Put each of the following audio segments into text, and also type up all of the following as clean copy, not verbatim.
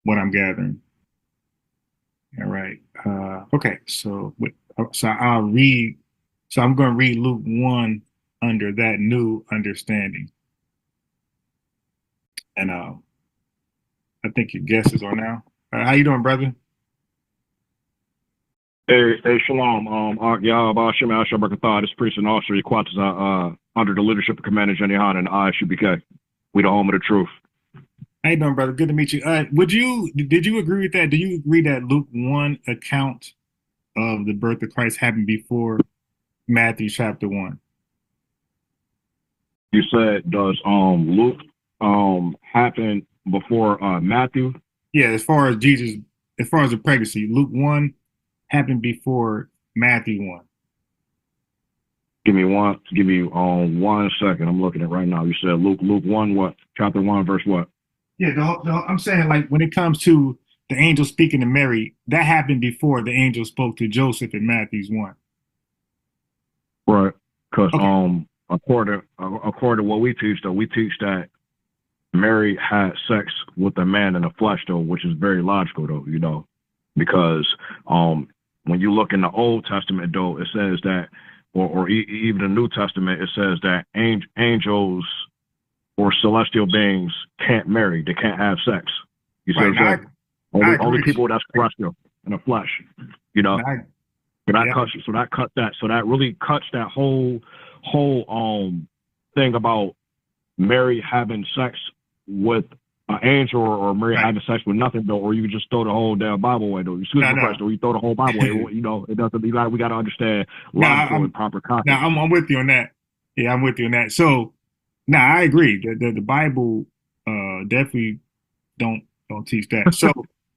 what I'm gathering. All right. Okay. So I'll read. So I'm going to read Luke 1 under that new understanding. And I think your guesses are now. How you doing, brother? Hey, Shalom. Yahweh Hashem Asher this priest and officer Equatus, under the leadership of Commander Jenny Han and ISUPK. We the home of the truth. How you doing, brother? Good to meet you. Did you agree with that? Do you agree that Luke 1 account of the birth of Christ happened before Matthew chapter 1? You said, does Luke happen before Matthew? Yeah, as far as the pregnancy, Luke 1 happened before Matthew 1. Give me 1 second. I'm looking at it right now. You said Luke 1, what? Chapter 1, verse what? Yeah, I'm saying, like, when it comes to the angel speaking to Mary, that happened before the angel spoke to Joseph in Matthew's 1. Right. Because Okay. according to what we teach, though, we teach that Mary had sex with a man in the flesh, though, which is very logical, though, because when you look in the Old Testament, though, it says that, even the New Testament, it says that angels or celestial beings can't marry; they can't have sex. You see Right. what I'm saying? I Only agree. people that's celestial in the flesh, you know. And I, yeah, So that really cuts that whole thing about Mary having sex with an angel, or Mary right. having sex with nothing, though, or you just throw the whole damn Bible away, though. Excuse No, me, no. Christ, though. You throw the whole Bible away. It doesn't. We got to understand No, logical and proper context. I'm with you on that. Yeah, I'm with you on that. So, now I agree. The Bible definitely don't teach that. So,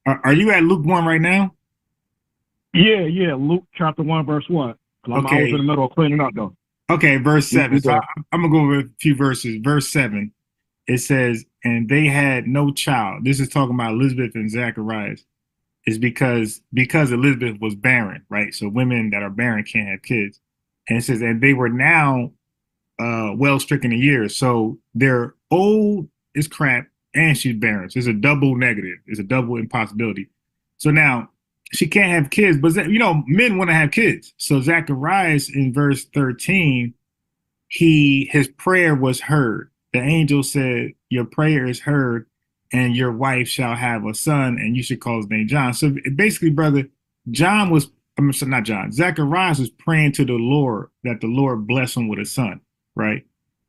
are you at Luke 1 right now? Yeah. Luke chapter 1, verse what? I was in Okay. the middle of cleaning up, though. Okay, verse You 7. So there? I'm gonna go over a few verses. Verse 7, it says, "And they had no child." This is talking about Elizabeth and Zacharias. Is because Elizabeth was barren, right? So women that are barren can't have kids. And it says, and they were now well stricken in years. So they're old as crap and she's barren. So it's a double negative. It's a double impossibility. So now she can't have kids, but men want to have kids. So Zacharias in verse 13, his prayer was heard. The angel said, "Your prayer is heard, and your wife shall have a son, and you should call his name John." So basically, brother, John was, I'm sorry, not John. Zacharias was praying to the Lord that the Lord bless him with a son, right?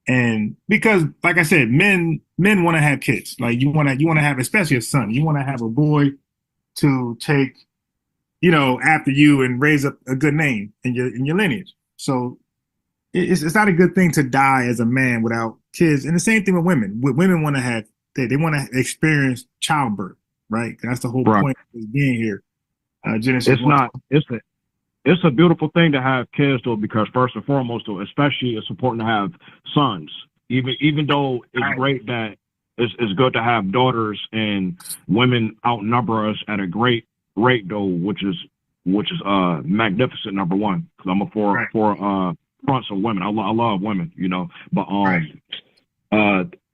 And because, like I said, men want to have kids. Like you want to have, especially a son. You want to have a boy to take, after you and raise up a good name in your lineage. So it's not a good thing to die as a man without kids. And the same thing with women. Women want to have, they want to experience childbirth, right? That's the whole Right. point of being here. Genesis It's 1. not. It's a beautiful thing to have kids, though, because first and foremost, though, especially it's important to have sons. Even though it's Right, great that it's good to have daughters, and women outnumber us at a great rate, though, which is magnificent. Number one, because I'm a right, for fronts of women. I love women, but right,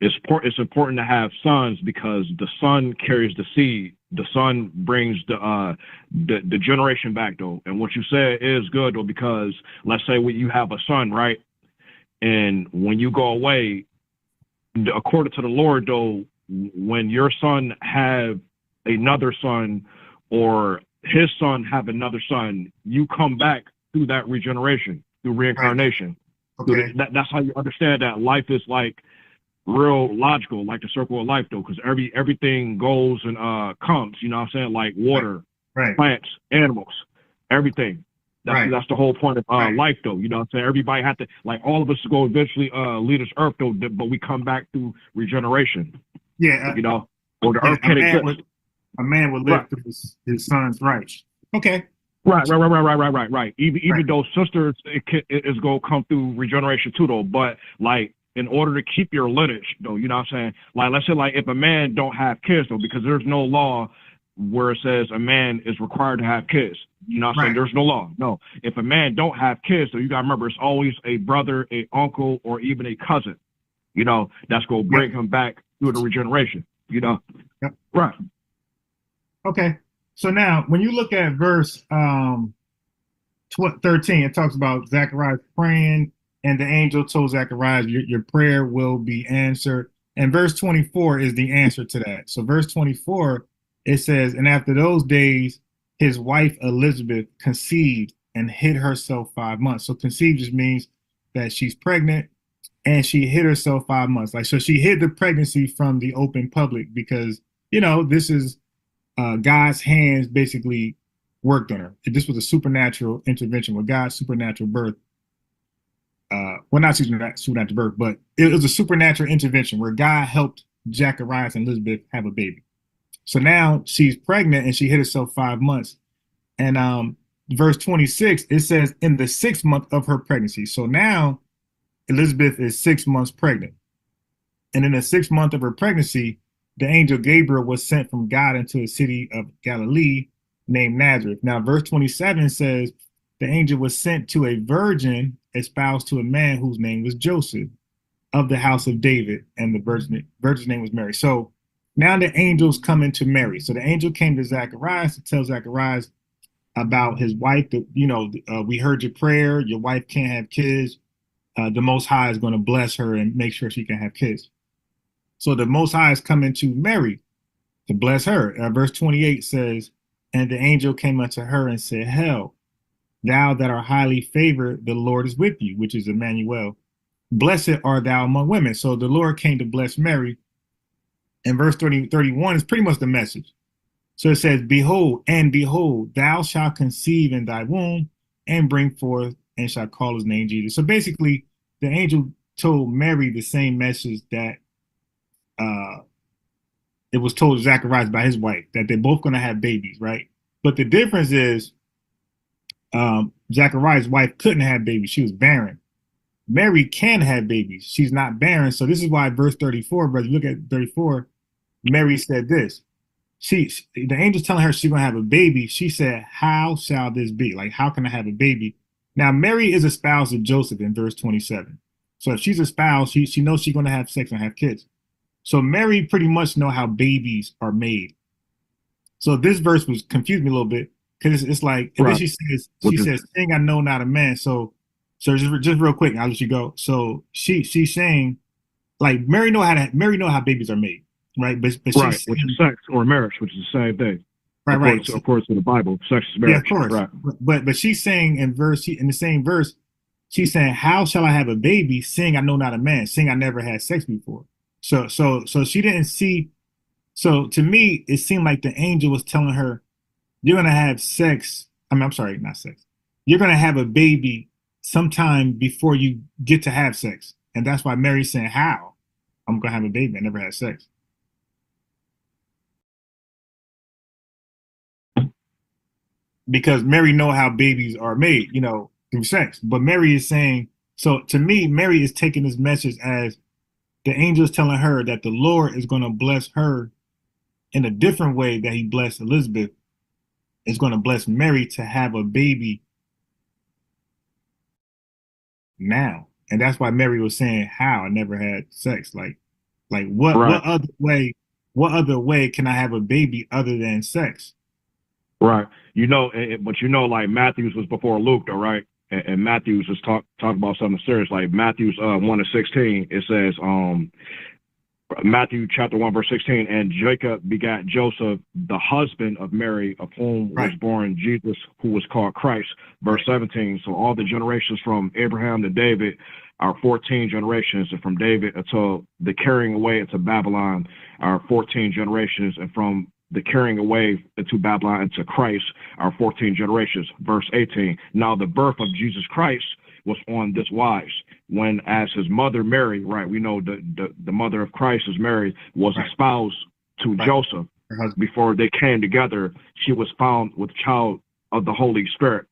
it's important to have sons, because the son carries the seed. The son brings the generation back, though. And what you said is good, though, because let's say you have a son, right? And when you go away, according to the Lord, though, when your son have another son, or his son have another son, you come back through that regeneration, through right. reincarnation. Okay. That's how you understand that life is like real logical, like the circle of life, though, because everything goes and comes. You know what I'm saying? Like Right, water, right, plants, animals, everything. right, That's the whole point of right. life, though. You know what I'm saying? Everybody had to, like, all of us go eventually leave this earth, though, but we come back through regeneration. Yeah, You know, or the yeah. earth can't exist. A man would Right. live through his son's rights. Okay. Right. Right, Even though sisters, it is gonna come through regeneration too, though. But like, in order to keep your lineage, though, you know what I'm saying? Like, let's say, like, if a man don't have kids, though, because there's no law where it says a man is required to have kids. You know what I'm saying? right. There's no law. No. If a man don't have kids, though, you gotta remember, it's always a brother, a uncle, or even a cousin. That's gonna Yep. bring him back through the regeneration. Yep. Right. Okay. So now, when you look at verse 13, it talks about Zacharias praying, and the angel told Zacharias, your prayer will be answered. And verse 24 is the answer to that. So, verse 24, it says, and after those days, his wife Elizabeth conceived and hid herself 5 months. So, conceived just means that she's pregnant and she hid herself 5 months. Like, so she hid the pregnancy from the open public because, this is God's hands basically worked on her. This was a supernatural intervention with God's supernatural birth. Well, not supernatural birth, but it was a supernatural intervention where God helped Zacharias and Elizabeth have a baby. So now she's pregnant and she hid herself 5 months. And verse 26, it says in the 6th month of her pregnancy. So now Elizabeth is 6 months pregnant. And in the 6th month of her pregnancy, the angel Gabriel was sent from God into a city of Galilee named Nazareth. Now, verse 27 says the angel was sent to a virgin espoused to a man whose name was Joseph of the house of David, and the virgin's name was Mary. So now the angels come into Mary. So the angel came to Zacharias to tell Zacharias about his wife. That we heard your prayer. Your wife can't have kids. The Most High is going to bless her and make sure she can have kids. So the Most High is coming to Mary to bless her. Verse 28 says, and the angel came unto her and said, Hail, thou that art highly favored, the Lord is with you, which is Emmanuel. Blessed art thou among women. So the Lord came to bless Mary. And verse 31 is pretty much the message. So it says, Behold, thou shalt conceive in thy womb and bring forth and shall call his name Jesus. So basically, the angel told Mary the same message that it was told to Zacharias by his wife, that they're both going to have babies, right? But the difference is Zacharias' wife couldn't have babies. She was barren. Mary can have babies. She's not barren. So this is why verse 34, brother, look at 34, Mary said this. The angel's telling her she's going to have a baby. She said, how shall this be? Like, how can I have a baby? Now, Mary is a spouse of Joseph in verse 27. So if she's a spouse, she knows she's going to have sex and have kids. So Mary pretty much know how babies are made. So this verse was confused me a little bit because it's like, and then she says, "Thing I know not a man." So just real quick, I'll let you go. So she's saying, like, Mary know how babies are made, right? But she's right, saying, which is sex or marriage, which is the same thing. right. Of course, in the Bible, sex is marriage. Yeah, of course. Right. But she's saying in the same verse, she's saying, "How shall I have a baby, seeing I know not a man, seeing I never had sex before?" So she didn't see. So to me, it seemed like the angel was telling her, "You're gonna have sex." I mean, I'm sorry, not sex. You're gonna have a baby sometime before you get to have sex, and that's why Mary's saying, "How? I'm gonna have a baby. I never had sex." Because Mary know how babies are made, through sex. But Mary is saying, so to me, Mary is taking this message as the angel is telling her that the Lord is going to bless her in a different way that he blessed Elizabeth. Is going to bless Mary to have a baby now. And that's why Mary was saying, how I never had sex. Like Right. what other way can I have a baby other than sex? Right. But like Matthews was before Luke, though, right? And Matthews is talk about something serious. Like Matthews 1:16, it says, Matthew chapter 1 verse 16, and Jacob begat Joseph, the husband of Mary, of whom was Right. born Jesus, who was called Christ. Verse 17. So all the generations from Abraham to David are 14 generations, and from David until the carrying away into Babylon are 14 generations, and from the carrying away into Babylon into Christ are 14 generations. Verse 18. Now the birth of Jesus Christ was on this wise, when as his mother Mary, right, we know the mother of Christ is Mary, was espoused to Joseph. Before they came together, she was found with child of the Holy Spirit.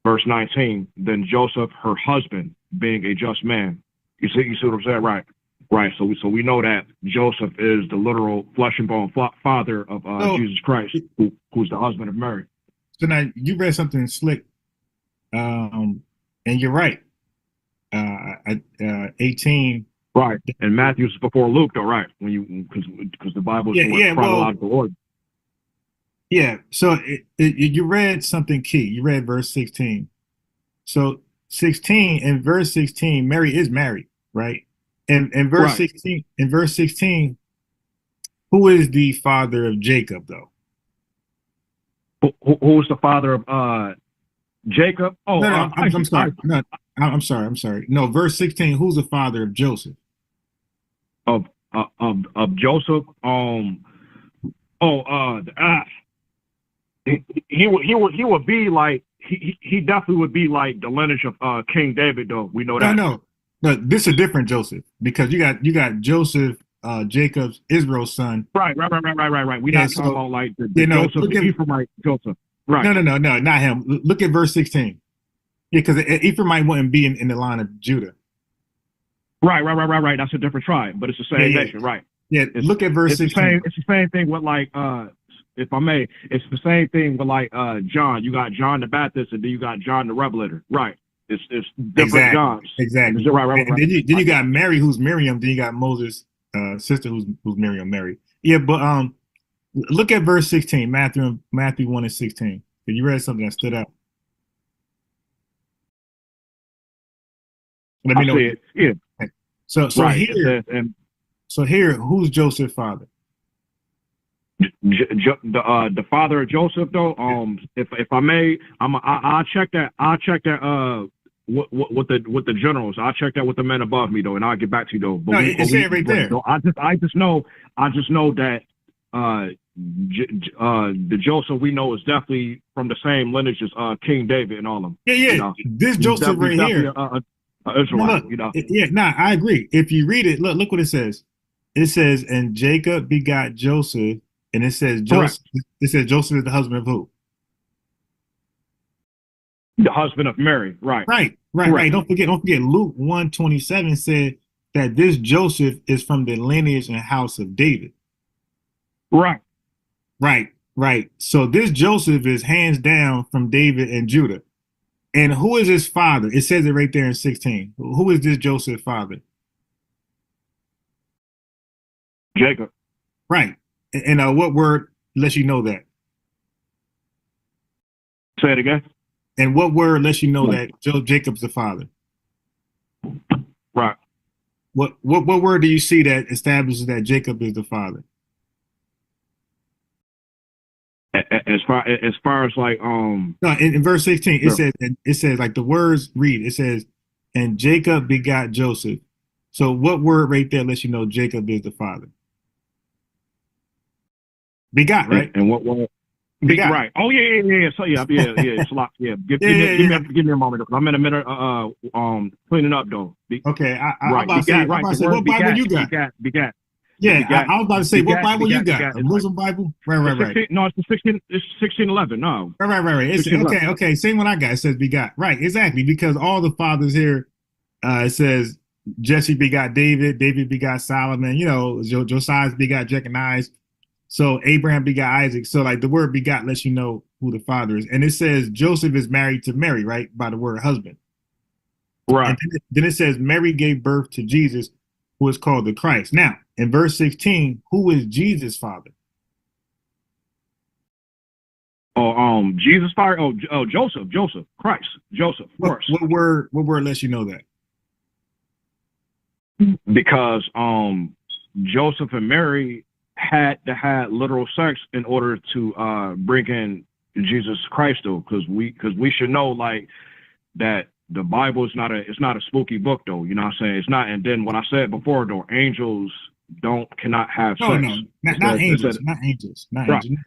Verse 19, then Joseph, her husband, being a just man. You see what I'm saying? Right. So we know that Joseph is the literal flesh and bone father of Jesus Christ, who's the husband of Mary. So now you read something slick, and you're right. 18. Right. And Matthew's before Luke, though, right? When you because the Bible is chronological order. Yeah. So you read something key. You read verse 16. So 16 in verse 16, Mary is married, right? And Right. in verse 16, who is the father of Jacob though? Who was the father of Jacob? Oh, No, no, I'm Isaac. sorry. Isaac No, I'm sorry. No, verse 16, who's the father of Joseph? of Joseph. Oh, he would be like he definitely would be like the lineage of King David, though. We know No, that. no. No, this is a different Joseph because you got Joseph, Jacob's Israel's son. Right. We're Yeah, not talking so about like the you know, Joseph, look the at Ephraimite Joseph. Right. no, not him. Look at verse 16. Yeah, because Ephraimite wouldn't be in the line of Judah. Right. That's a different tribe, but it's the Yeah, same yeah. nation. Right. Yeah, It's look at verse it's the 16. same. It's the same thing with like if I may, it's the same thing with like John. You got John the Baptist, and then you got John the Revelator. Right. It's different Exactly. Johns. Exactly. And then you got Mary, who's Miriam. Then you got Moses' sister, who's Miriam, Mary. Yeah, but look at verse 16, Matthew 1 and 16. You read something that stood out. Let I me know. see it. Yeah. So so Right. It here says and so here who's Joseph's father? the father of Joseph though. If I may, I'll check that. I'll check that. With the generals, I'll check that with the men above me though, and I'll get back to you though. No, it said right But there. though, I just know that uh the Joseph we know is definitely from the same lineage as King David and all of them. Yeah, You yeah. know, This Joseph he's right definitely here. a No, Israelite. look. You know, Yeah, nah, I agree. If you read it, look what it says. It says, and Jacob begot Joseph, and correct. It says Joseph is the husband of who? The husband of Mary. Right. Right. Correct. Don't forget. Luke 1:27 said that this Joseph is from the lineage and house of David. Right. Right. So this Joseph is hands down from David and Judah. And who is his father? It says it right there in 16. Who is this Joseph's father? Jacob. Right. And what word lets you know that? Say it again. And what word lets you know that Jacob's the father? Right. What word do you see that establishes that Jacob is the father? As far as like No, in verse 16, the it says like the words read, it says, and Jacob begot Joseph. So what word right there lets you know Jacob is the father? Begot, right? and what Begot. right. Oh yeah. So yeah. It's a lot. Yeah. Yeah, yeah, yeah. Give me a moment. I'm in a minute cleaning up though. Okay, I'm Right. about to say, Begat, right. The what word Bible you got? begat. Yeah, Yeah, I was about to say, what Bible you got? begat A is like Muslim Bible? Right, the right, right. 16 no, it's the 1611. No. Right. It's 1611. okay. Same one I got. It says begot. Right, exactly. Because all the fathers here, it says Jesse begot David, David begot Solomon, Josiah begot Jeconiah. So Abraham begot Isaac. So like the word begot lets you know who the father is. And it says Joseph is married to Mary, right? By the word husband. And Right. then it says Mary gave birth to Jesus, who is called the Christ. Now, in verse 16, who is Jesus' father? Oh, Jesus fire. Joseph, Christ, Joseph, of What, course. what word lets you know that? Because Joseph and Mary had to have literal sex in order to bring in Jesus Christ, though, because we should know like that the Bible is not a spooky book, though. You know what I'm saying? It's not. And then what I said before, though, angels cannot have No, sex. no, not angels, not Right. angels.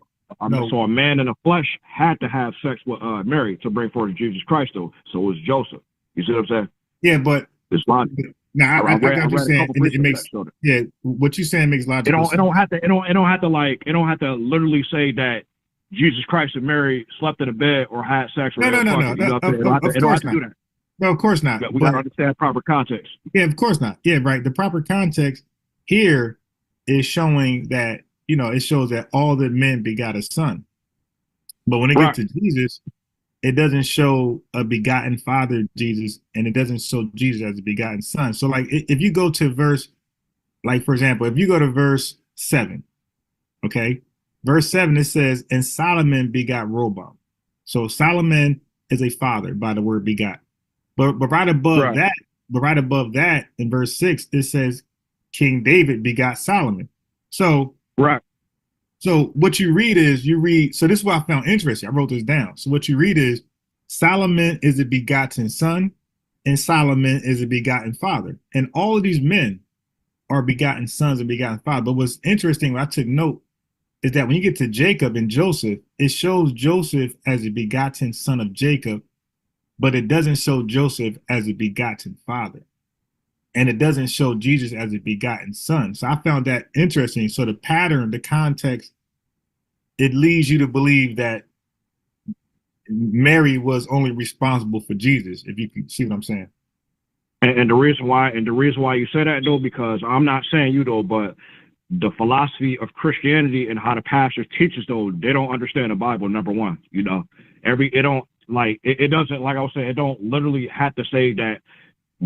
No, So a man in the flesh had to have sex with Mary to bring forth Jesus Christ, though. So it was Joseph. You see what I'm saying? yeah, but It's logic. now I I got you read a saying, couple and it precepts that makes, showed it. yeah, what you saying makes logical sense. It don't have to like it don't have to literally say that Jesus Christ and Mary slept in a bed or had sex or No, they no, was no, no, fucking. You no, know what I'm saying? of It don't have course to not. do that. No, of course not. We got to But understand proper context. yeah, of course not. Yeah, right. The proper context here is showing that, it shows that all the men begot a son. But when it gets Right. to Jesus, it doesn't show a begotten father, Jesus, and it doesn't show Jesus as a begotten son. So, like, if you go to verse, like, for example, if you go to verse 7, okay, verse 7, it says, and Solomon begot Rehoboam. So Solomon is a father by the word begot. But right above Right. that, in verse 6, it says King David begot Solomon. So Right. so what you read is so this is what I found interesting. I wrote this down. So what you read is Solomon is a begotten son, and Solomon is a begotten father. And all of these men are begotten sons and begotten father. But what's interesting, what I took note, is that when you get to Jacob and Joseph, it shows Joseph as a begotten son of Jacob, but it doesn't show Joseph as a begotten father. And it doesn't show Jesus as a begotten son. So I found that interesting. So the pattern, the context, it leads you to believe that Mary was only responsible for Jesus, if you can see what I'm saying. And the reason why you say that though, because I'm not saying you though, but the philosophy of Christianity and how the pastors teach us though, they don't understand the Bible. Number one, it doesn't, like I was saying, it don't literally have to say that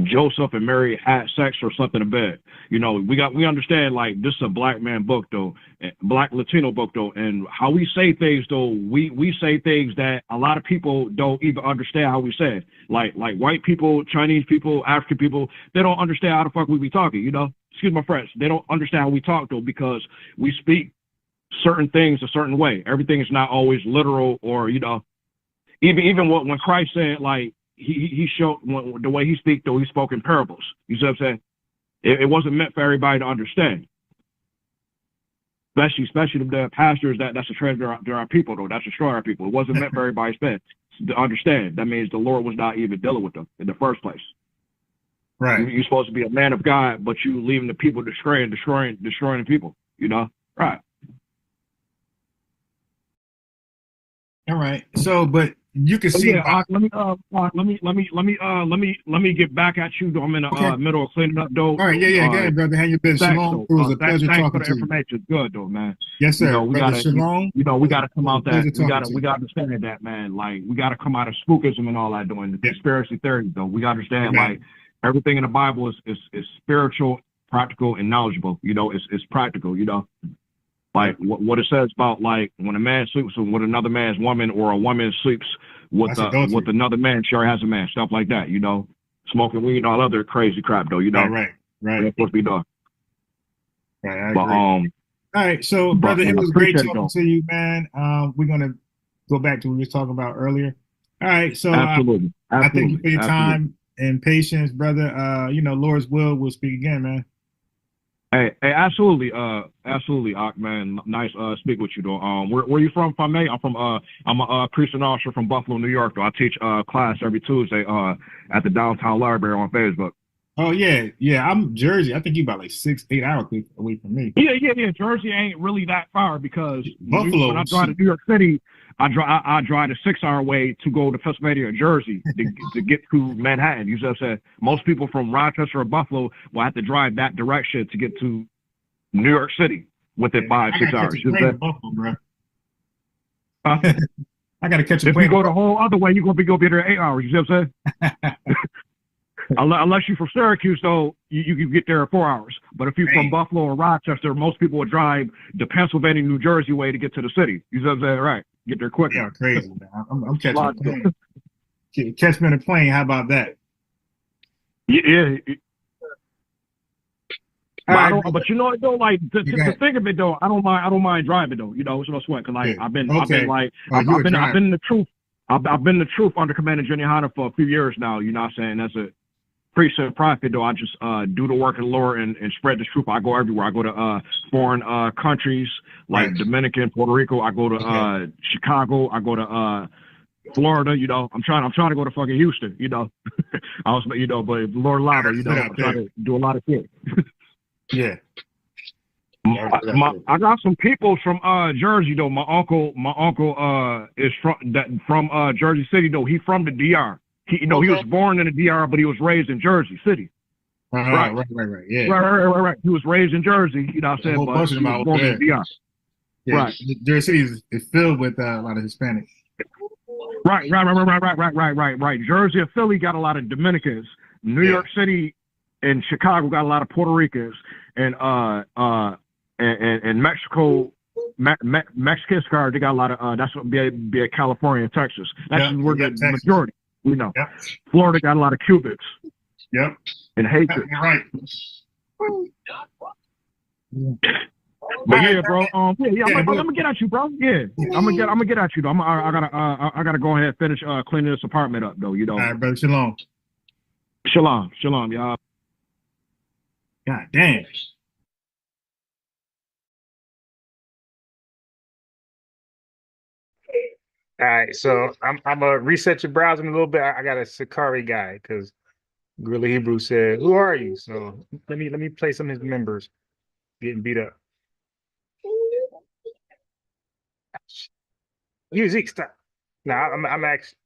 Joseph and Mary had sex or something in bed. We understand like this is a black man book though, black Latino book though, and how we say things though, we say things that a lot of people don't even understand how we say it. Like white people, Chinese people, African people, they don't understand how the fuck we be talking, Excuse my French. They don't understand how we talk though, because we speak certain things a certain way. Everything is not always literal, or even when Christ said like, he showed the way he speak though, he spoke in parables. You see what I'm saying? It wasn't meant for everybody to understand. Especially the pastors that's a treasure to our people though, that's destroy our people. It wasn't meant for everybody to understand. That means the Lord was not even dealing with them in the first place. Right. You're supposed to be a man of God, but you leaving the people destroying the people. Right? All right. So, but you can see. Yeah, let me get back at you. I'm in the middle of cleaning up though. All right, yeah. Go ahead, brother. How you been? Shalom. It was a pleasure thanks talking for the to you. information. Good though, man. Yes, sir. We gotta Shalom. We gotta come out that. We gotta understand that, man. Like we gotta come out of spookism and all that doing the conspiracy theories though. We gotta understand like everything in the Bible is spiritual, practical, and knowledgeable. It's practical. Like what it says about like when a man sleeps with another man's woman, or a woman sleeps with another man, she already has a man, stuff like that. Smoking weed and all other crazy crap though. Right. That's supposed to be done. Right. All right. So, brother, it was great talking to you, man. We're gonna go back to what we were talking about earlier. All right. So, absolutely. I thank you for your time and patience, brother. Lord's will, we'll speak again, man. Hey, absolutely, man. Nice speak with you though. Where you from, if I may? I'm a priest and officer from Buffalo, New York. Though I teach class every Tuesday at the downtown library on Facebook. Oh yeah. I'm Jersey. I think you about like 6-8 hours away from me. Yeah. Jersey ain't really that far, because Buffalo. When I drive to New York City, I drive a 6-hour way to go to Pennsylvania or Jersey to get to Manhattan. You see what I'm saying? Most people from Rochester or Buffalo will have to drive that direction to get to New York City within 5-6 hours. You know Buffalo, bro. I gotta catch a plane. If you go the whole other way, you're gonna be there 8 hours. You see what I'm saying? Unless you're from Syracuse, though, you can get there in 4 hours. But if you're from Buffalo or Rochester, most people would drive the Pennsylvania, New Jersey way to get to the city. You see what I'm saying? Right. Get there quicker. Yeah, crazy, man. I'm catching a plane. Catch me on a plane. How about that? Yeah. But you know what though, like to think of it though, I don't mind driving though. It's no sweat. Cause like I've been in the truth. I've been the truth under Commander Jenny Hanna for a few years now. You know what I'm saying? As a priest and prophet though, I just do the work of the Lord and spread the truth. I go everywhere. I go to foreign countries like Dominican, Puerto Rico. I go to Chicago. I go to Florida. I'm trying to go to fucking Houston. I was, but Lord Lava, I'm trying to do a lot of shit. Yeah. I got some people from Jersey though. My uncle is from Jersey City though. He from the DR. He was born in the DR, but he was raised in Jersey City. Right. Yeah. Right. He was raised in Jersey. You know what I'm saying? But he was born in the DR. Yeah, right. Jersey City is filled with a lot of Hispanics. Right. Jersey and Philly got a lot of Dominicans. New York City and Chicago got a lot of Puerto Ricans, and Mexico Mexican scar, they got a lot of that's what be a California and Texas. That's Yep, where yep, the Texas. majority, you know. Yep, Florida got a lot of Cubans yep. and hatred. You're right. But All right, yeah, bro. Yeah. I'm gonna get at you, bro. Yeah, I'm gonna get at you though. I gotta go ahead and finish cleaning this apartment up though. You know. All right, brother. Shalom. Shalom, y'all. God damn. All right, so I'm gonna reset your browser in a little bit. I got a Sakari guy because Gorilla Hebrew said, "Who are you?" So let me play some of his members getting beat up. You Zeke, stop. Nah, I'm actually